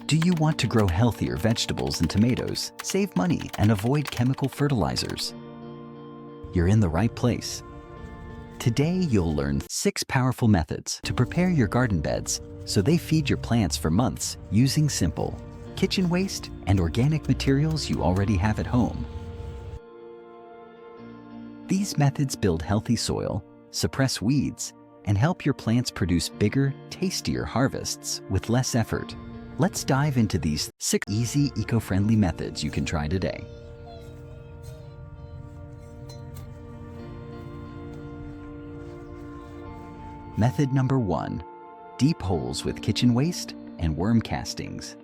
Do you want to grow healthier vegetables and tomatoes, save money, and avoid chemical fertilizers? You're in the right place. Today, you'll learn 6 powerful methods to prepare your garden beds so they feed your plants for months using simple kitchen waste and organic materials you already have at home. These methods build healthy soil, suppress weeds, and help your plants produce bigger, tastier harvests with less effort. Let's dive into these 6 easy, eco-friendly methods you can try today. Method number 1, deep holes with kitchen waste and worm castings.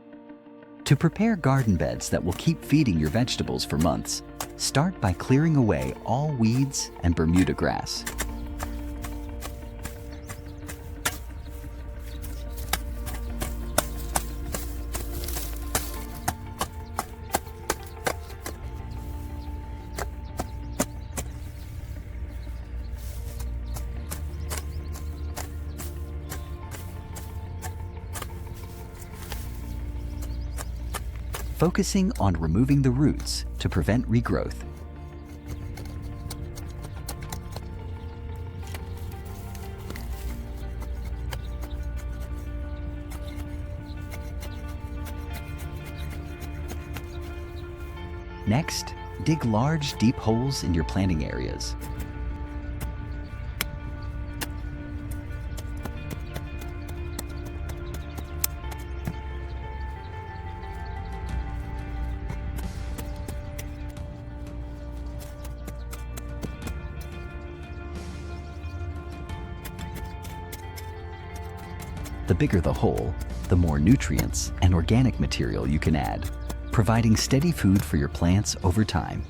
To prepare garden beds that will keep feeding your vegetables for months, start by clearing away all weeds and Bermuda grass. Focusing on removing the roots to prevent regrowth. Next, dig large, deep holes in your planting areas. The bigger the hole, the more nutrients and organic material you can add, providing steady food for your plants over time.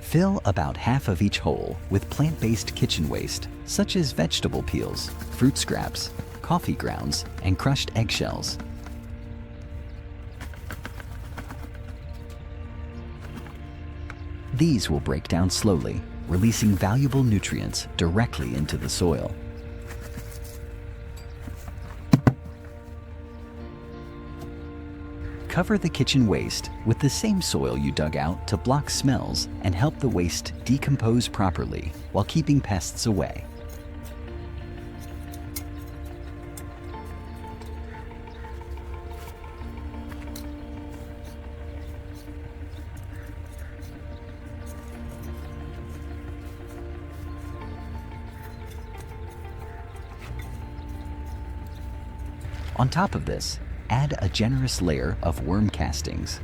Fill about half of each hole with plant-based kitchen waste, such as vegetable peels, fruit scraps, coffee grounds, and crushed eggshells. These will break down slowly, releasing valuable nutrients directly into the soil. Cover the kitchen waste with the same soil you dug out to block smells and help the waste decompose properly while keeping pests away. On top of this, add a generous layer of worm castings.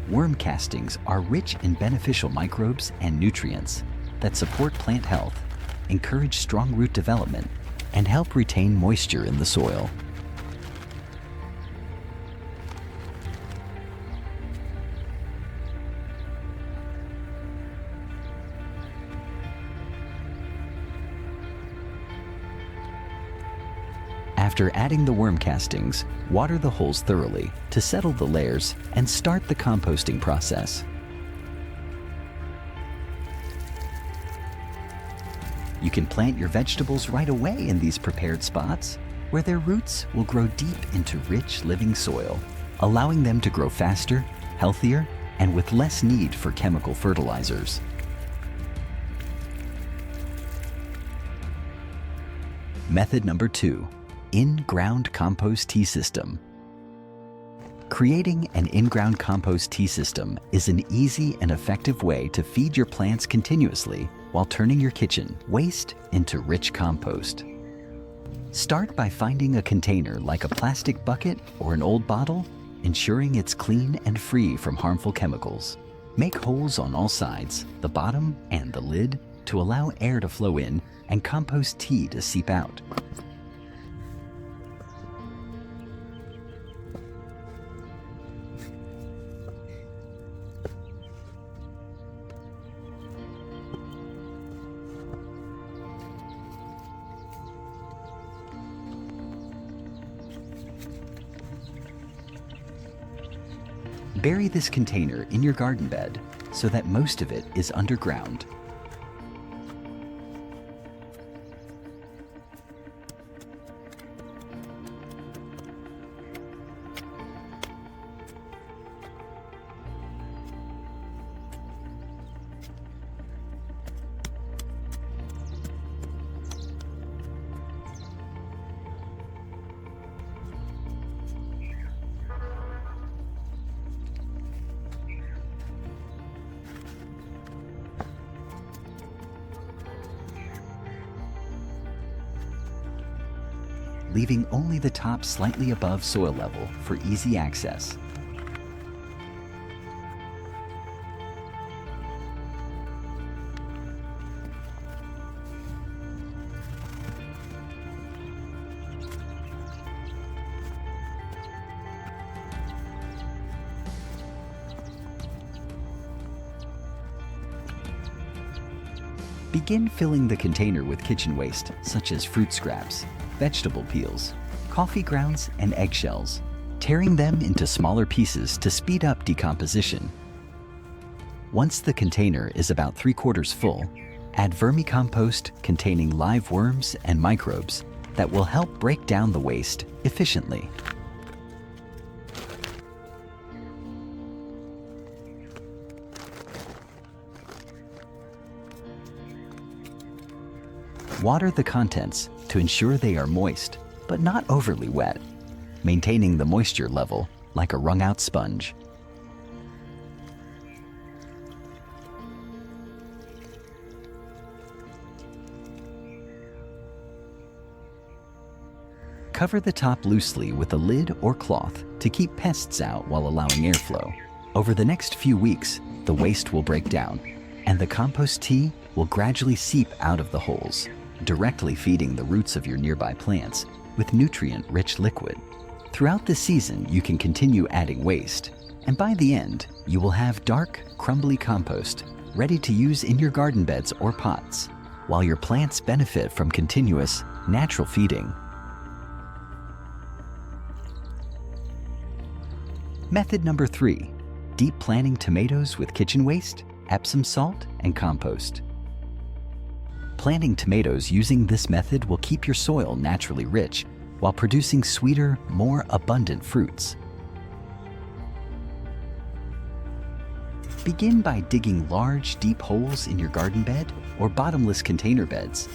Worm castings are rich in beneficial microbes and nutrients that support plant health, encourage strong root development, and help retain moisture in the soil. After adding the worm castings, water the holes thoroughly to settle the layers and start the composting process. You can plant your vegetables right away in these prepared spots, where their roots will grow deep into rich, living soil, allowing them to grow faster, healthier, and with less need for chemical fertilizers. Method number 2. In-ground compost tea system. Creating an in-ground compost tea system is an easy and effective way to feed your plants continuously while turning your kitchen waste into rich compost. Start by finding a container like a plastic bucket or an old bottle, ensuring it's clean and free from harmful chemicals. Make holes on all sides, the bottom and the lid, to allow air to flow in and compost tea to seep out. Bury this container in your garden bed so that most of it is underground. Leaving only the top slightly above soil level for easy access. Begin filling the container with kitchen waste, such as fruit scraps, vegetable peels, coffee grounds, and eggshells, tearing them into smaller pieces to speed up decomposition. Once the container is about 3/4 full, add vermicompost containing live worms and microbes that will help break down the waste efficiently. Water the contents to ensure they are moist, but not overly wet, maintaining the moisture level like a wrung-out sponge. Cover the top loosely with a lid or cloth to keep pests out while allowing airflow. Over the next few weeks, the waste will break down, and the compost tea will gradually seep out of the holes, directly feeding the roots of your nearby plants with nutrient-rich liquid. Throughout the season, you can continue adding waste, and by the end, you will have dark, crumbly compost ready to use in your garden beds or pots, while your plants benefit from continuous, natural feeding. Method number 3, deep planting tomatoes with kitchen waste, Epsom salt, and compost. Planting tomatoes using this method will keep your soil naturally rich while producing sweeter, more abundant fruits. Begin by digging large, deep holes in your garden bed or bottomless container beds.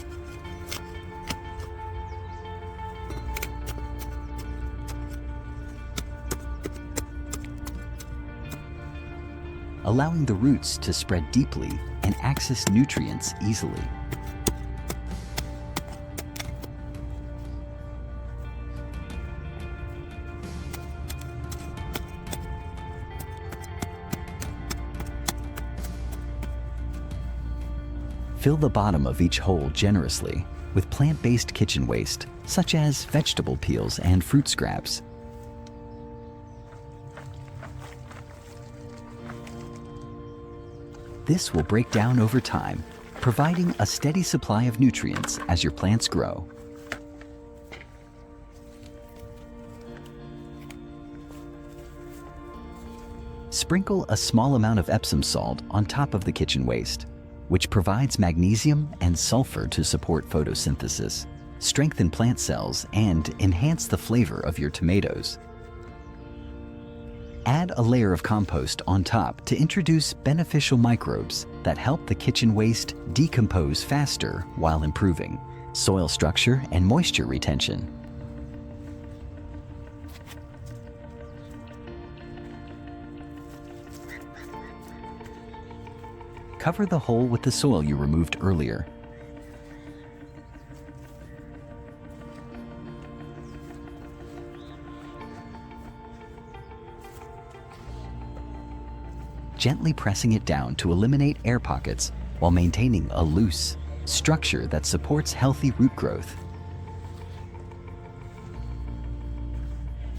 Allowing the roots to spread deeply and access nutrients easily. Fill the bottom of each hole generously with plant-based kitchen waste, such as vegetable peels and fruit scraps. This will break down over time, providing a steady supply of nutrients as your plants grow. Sprinkle a small amount of Epsom salt on top of the kitchen waste, which provides magnesium and sulfur to support photosynthesis, strengthen plant cells, and enhance the flavor of your tomatoes. Add a layer of compost on top to introduce beneficial microbes that help the kitchen waste decompose faster while improving soil structure and moisture retention. Cover the hole with the soil you removed earlier. Gently pressing it down to eliminate air pockets while maintaining a loose structure that supports healthy root growth.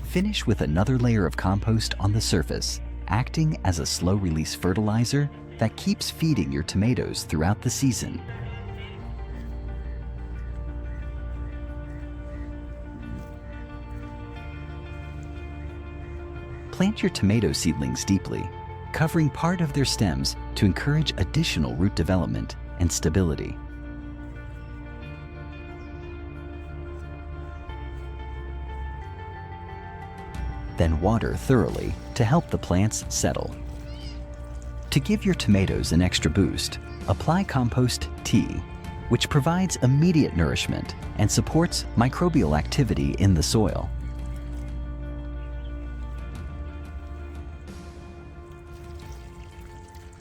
Finish with another layer of compost on the surface, acting as a slow-release fertilizer that keeps feeding your tomatoes throughout the season. Plant your tomato seedlings deeply, covering part of their stems to encourage additional root development and stability. Then water thoroughly to help the plants settle. To give your tomatoes an extra boost, apply compost tea, which provides immediate nourishment and supports microbial activity in the soil.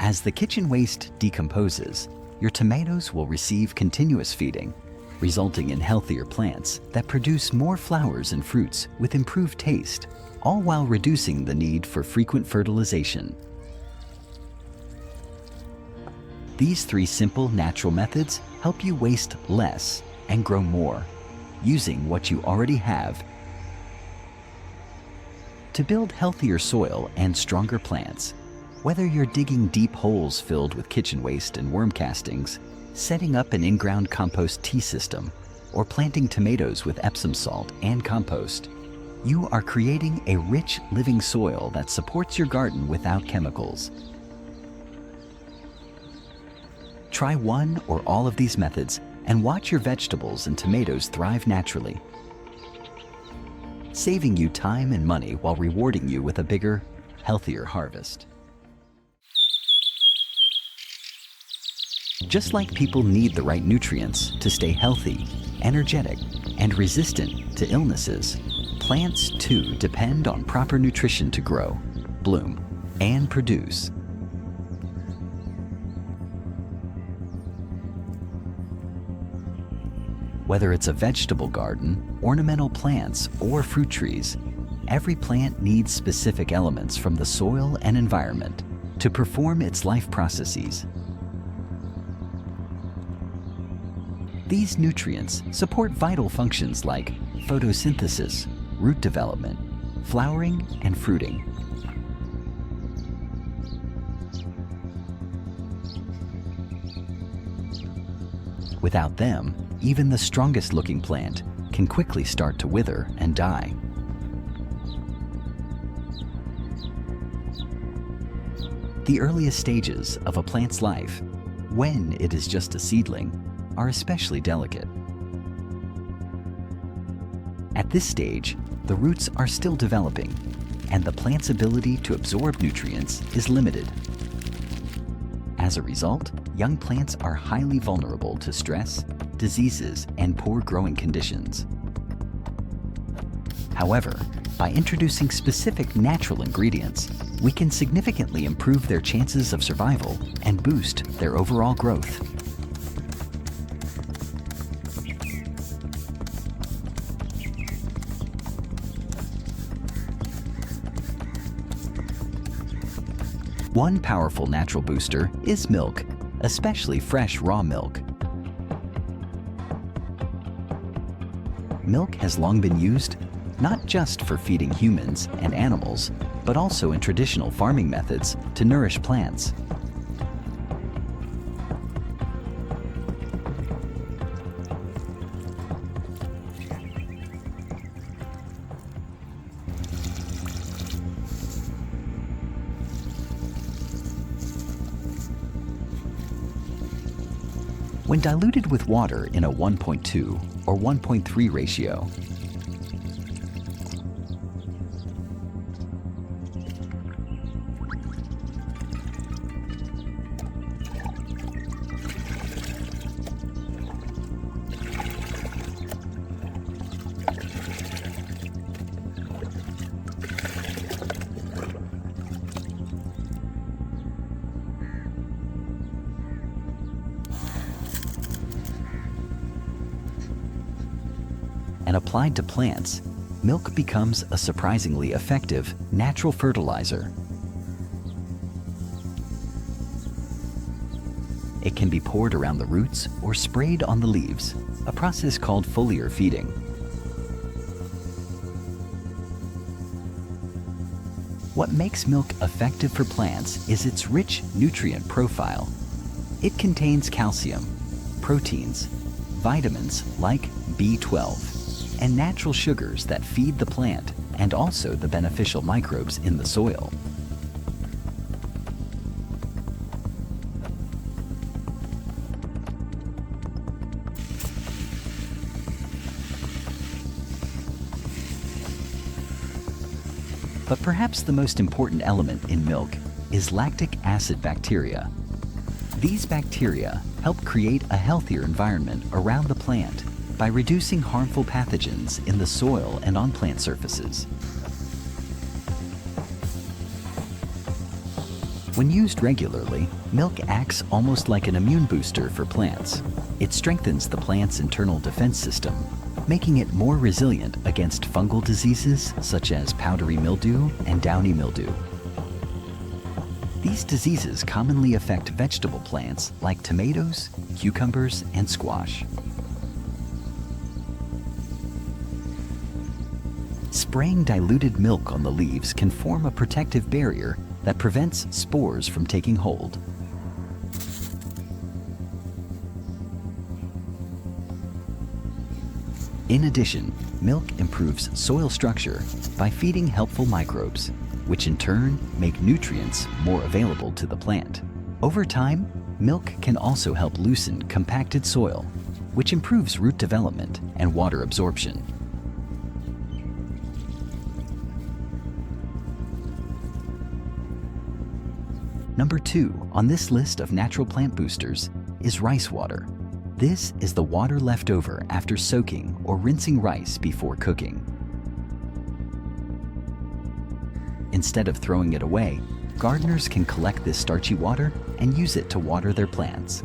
As the kitchen waste decomposes, your tomatoes will receive continuous feeding, resulting in healthier plants that produce more flowers and fruits with improved taste, all while reducing the need for frequent fertilization. These 3 simple natural methods help you waste less and grow more, using what you already have to build healthier soil and stronger plants. Whether you're digging deep holes filled with kitchen waste and worm castings, setting up an in-ground compost tea system, or planting tomatoes with Epsom salt and compost, you are creating a rich, living soil that supports your garden without chemicals. Try one or all of these methods and watch your vegetables and tomatoes thrive naturally, saving you time and money while rewarding you with a bigger, healthier harvest. Just like people need the right nutrients to stay healthy, energetic, and resistant to illnesses, plants too depend on proper nutrition to grow, bloom, and produce. Whether it's a vegetable garden, ornamental plants, or fruit trees, every plant needs specific elements from the soil and environment to perform its life processes. These nutrients support vital functions like photosynthesis, root development, flowering, and fruiting. Without them, even the strongest looking plant can quickly start to wither and die. The earliest stages of a plant's life, when it is just a seedling, are especially delicate. At this stage, the roots are still developing, and the plant's ability to absorb nutrients is limited. As a result, young plants are highly vulnerable to stress, diseases, and poor growing conditions. However, by introducing specific natural ingredients, we can significantly improve their chances of survival and boost their overall growth. One powerful natural booster is milk, especially fresh raw milk. Milk has long been used not just for feeding humans and animals, but also in traditional farming methods to nourish plants. When diluted with water in a 1.2 or 1.3 ratio, and applied to plants, milk becomes a surprisingly effective natural fertilizer. It can be poured around the roots or sprayed on the leaves, a process called foliar feeding. What makes milk effective for plants is its rich nutrient profile. It contains calcium, proteins, vitamins like B12, and natural sugars that feed the plant and also the beneficial microbes in the soil. But perhaps the most important element in milk is lactic acid bacteria. These bacteria help create a healthier environment around the plant by reducing harmful pathogens in the soil and on plant surfaces. When used regularly, milk acts almost like an immune booster for plants. It strengthens the plant's internal defense system, making it more resilient against fungal diseases such as powdery mildew and downy mildew. These diseases commonly affect vegetable plants like tomatoes, cucumbers, and squash. Spraying diluted milk on the leaves can form a protective barrier that prevents spores from taking hold. In addition, milk improves soil structure by feeding helpful microbes, which in turn make nutrients more available to the plant. Over time, milk can also help loosen compacted soil, which improves root development and water absorption. Number 2 on this list of natural plant boosters is rice water. This is the water left over after soaking or rinsing rice before cooking. Instead of throwing it away, gardeners can collect this starchy water and use it to water their plants.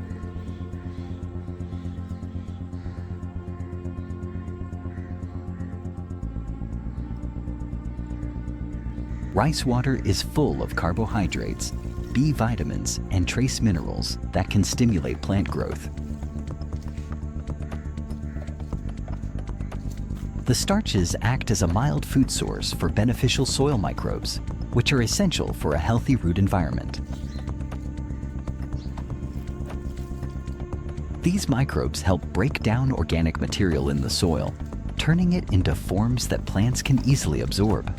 Rice water is full of carbohydrates, B vitamins, and trace minerals that can stimulate plant growth. The starches act as a mild food source for beneficial soil microbes, which are essential for a healthy root environment. These microbes help break down organic material in the soil, turning it into forms that plants can easily absorb.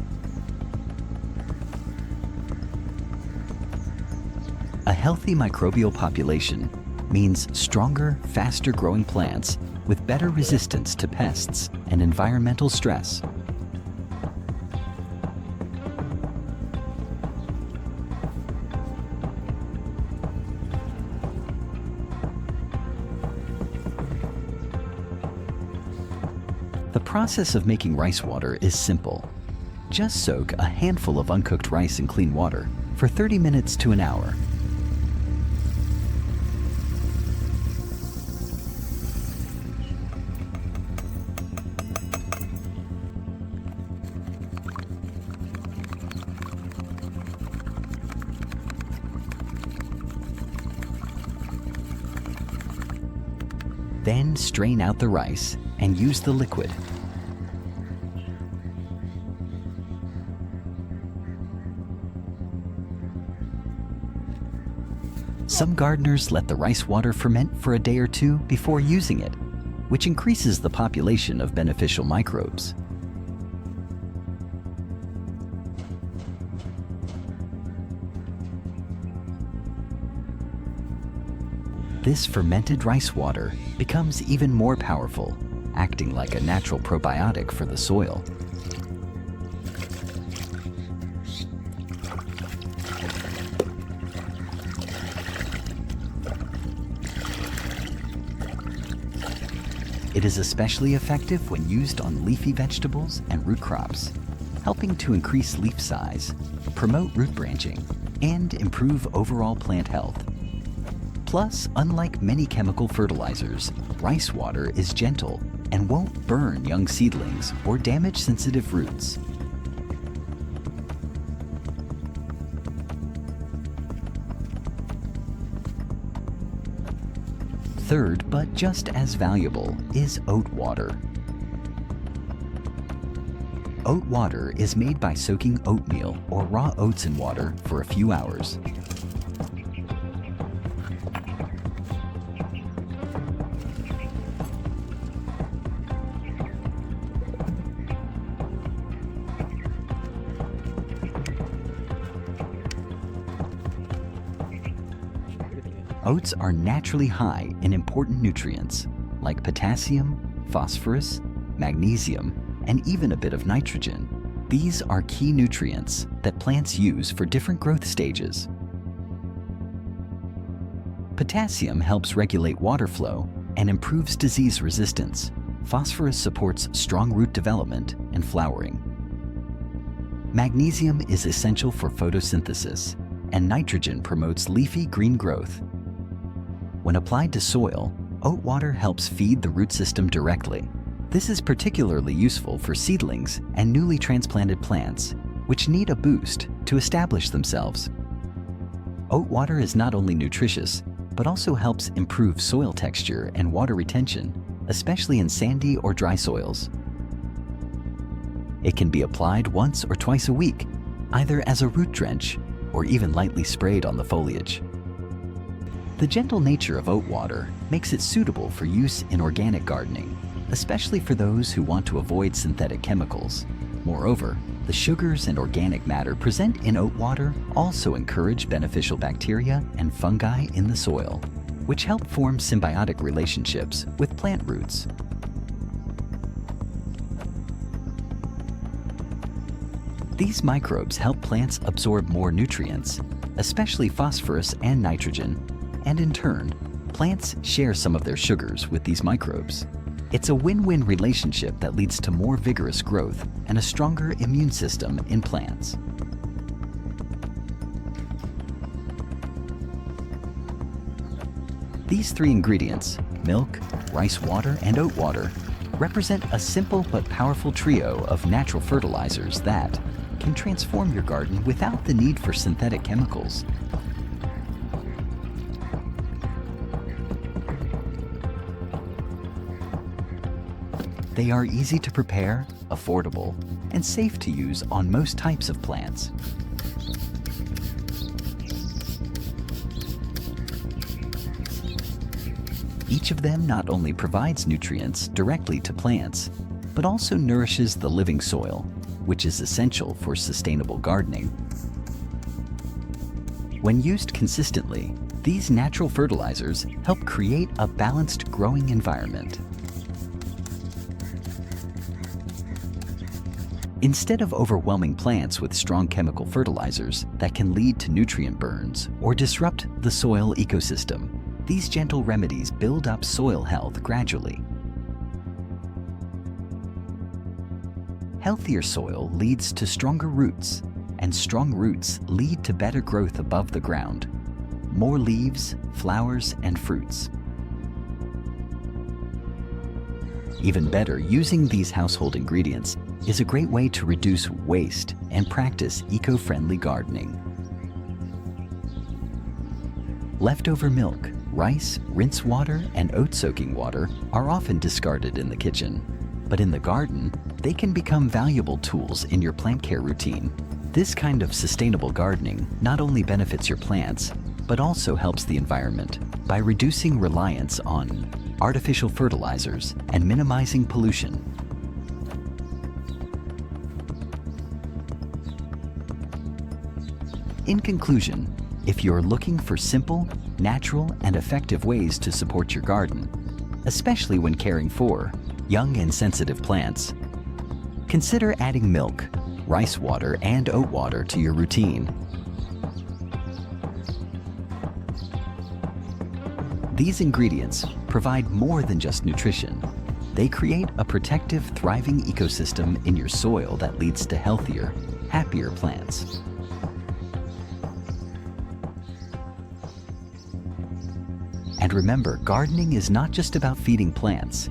A healthy microbial population means stronger, faster-growing plants with better resistance to pests and environmental stress. The process of making rice water is simple. Just soak a handful of uncooked rice in clean water for 30 minutes to an hour. Then strain out the rice and use the liquid. Some gardeners let the rice water ferment for a day or two before using it, which increases the population of beneficial microbes. This fermented rice water becomes even more powerful, acting like a natural probiotic for the soil. It is especially effective when used on leafy vegetables and root crops, helping to increase leaf size, promote root branching, and improve overall plant health. Plus, unlike many chemical fertilizers, rice water is gentle and won't burn young seedlings or damage sensitive roots. Third, but just as valuable, is oat water. Oat water is made by soaking oatmeal or raw oats in water for a few hours. Oats are naturally high in important nutrients like potassium, phosphorus, magnesium, and even a bit of nitrogen. These are key nutrients that plants use for different growth stages. Potassium helps regulate water flow and improves disease resistance. Phosphorus supports strong root development and flowering. Magnesium is essential for photosynthesis, and nitrogen promotes leafy green growth. When applied to soil, oat water helps feed the root system directly. This is particularly useful for seedlings and newly transplanted plants, which need a boost to establish themselves. Oat water is not only nutritious, but also helps improve soil texture and water retention, especially in sandy or dry soils. It can be applied once or twice a week, either as a root drench or even lightly sprayed on the foliage. The gentle nature of oat water makes it suitable for use in organic gardening, especially for those who want to avoid synthetic chemicals. Moreover, the sugars and organic matter present in oat water also encourage beneficial bacteria and fungi in the soil, which help form symbiotic relationships with plant roots. These microbes help plants absorb more nutrients, especially phosphorus and nitrogen, and in turn, plants share some of their sugars with these microbes. It's a win-win relationship that leads to more vigorous growth and a stronger immune system in plants. These three ingredients, milk, rice water, and oat water, represent a simple but powerful trio of natural fertilizers that can transform your garden without the need for synthetic chemicals. They are easy to prepare, affordable, and safe to use on most types of plants. Each of them not only provides nutrients directly to plants, but also nourishes the living soil, which is essential for sustainable gardening. When used consistently, these natural fertilizers help create a balanced growing environment. Instead of overwhelming plants with strong chemical fertilizers that can lead to nutrient burns or disrupt the soil ecosystem, these gentle remedies build up soil health gradually. Healthier soil leads to stronger roots, and strong roots lead to better growth above the ground, more leaves, flowers, and fruits. Even better, using these household ingredients is a great way to reduce waste and practice eco-friendly gardening. Leftover milk, rice, rinse water, and oat soaking water are often discarded in the kitchen. But in the garden, they can become valuable tools in your plant care routine. This kind of sustainable gardening not only benefits your plants, but also helps the environment by reducing reliance on artificial fertilizers and minimizing pollution. In conclusion, if you're looking for simple, natural, and effective ways to support your garden, especially when caring for young and sensitive plants, consider adding milk, rice water, and oat water to your routine. These ingredients provide more than just nutrition. They create a protective, thriving ecosystem in your soil that leads to healthier, happier plants. And remember, gardening is not just about feeding plants.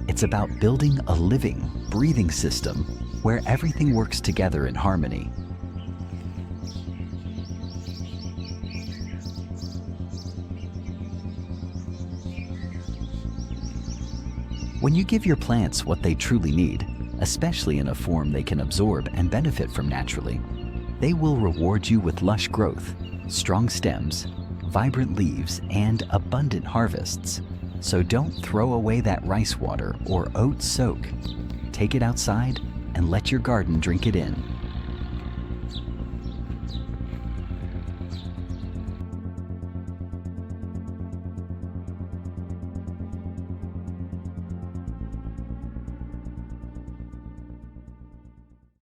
It's about building a living, breathing system where everything works together in harmony. When you give your plants what they truly need, especially in a form they can absorb and benefit from naturally, they will reward you with lush growth, strong stems, vibrant leaves, and abundant harvests. So don't throw away that rice water or oat soak. Take it outside and let your garden drink it in.